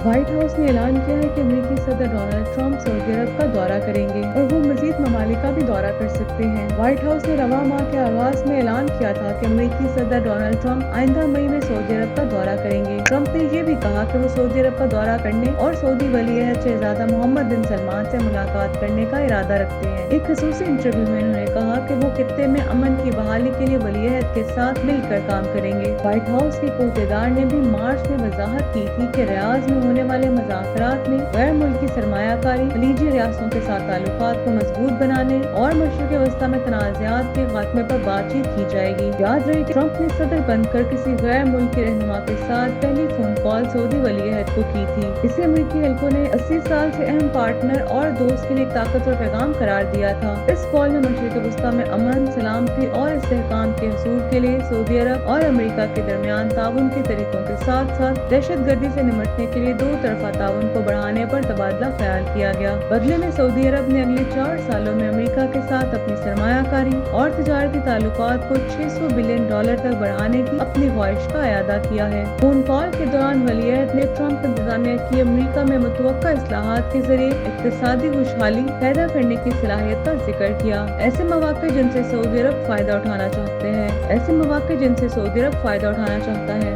White house ने ऐलान किया है कि अमेरिकी सदर डोनाल्ड ट्रंप सऊदी अरब का दौरा करेंगे और वो मजीद ममालिक का भी दौरा कर सकते हैं। व्हाइट हाउस ने रवां माह के आगाज में ऐलान किया था कि अमेरिकी सदर डोनाल्ड ट्रंप आइंदा मई में सऊदी अरब का दौरा करेंगे। ट्रंप ने ये भी कहा कि वो सऊदी अरब का दौरा करने और सऊदी वली-ए-अहद शहजादा मोहम्मद बिन सलमान से मुलाकात करने का इरादा रखते हैं। एक खसूसी इंटरव्यू में उन्होंने कहा कि वो खित्ते में अमन की बहाली के लिए वली-ए-अहद के साथ मिलकर काम करेंगे। व्हाइट हाउस के कोतेदार ने भी मार्च में वजाहत की थी कि रियाद में होने वाले मुज़ाकरात में गैर मुल्की सरमायाकारी खलीजी रियासतों के साथ ताल्लुकात को मजबूत बनाने और मशरिक़ वस्ता में तनाज़ात के खात्मे पर बातचीत की जाएगी। याद रहे कि ट्रंप ने सदर बनकर किसी गैर मुल्की रहनुमा के साथ पहली फोन कॉल सऊदी वली-ए-अहद को की थी। इसे अमेरिकी हल्कों ने 80 साल से अहम पार्टनर और दोस्त के लिए ताकतवर पैगाम करार दिया था। इस कॉल में मशरिक़ वस्ता में अमन, सलामती और इस्तेहकाम के हसूल के लिए सऊदी अरब और अमेरिका के दरमियान ताउन के तरीकों के साथ साथ दहशत गर्दी से निपटने के लिए दो तरफा ताउन को बढ़ाने पर तबादला ख्याल किया गया। बदले में सऊदी अरब ने अगले 4 सालों में अमेरिका के साथ अपनी सरमायाकारी और तिजारती ताल्लुकात को $600 बिलियन तक बढ़ाने की अपनी ख्वाहिश का अयादा किया है। फोन कॉल के दौरान वली-ए-अहद ने ट्रंप इंतजामिया की अमेरिका में मुतवक्का इस्लाहात के जरिए इक्तिसादी खुशहाली पैदा करने की सलाहियत का जिक्र किया। ऐसे मौके जिनसे सऊदी अरब फायदा उठाना चाहता है।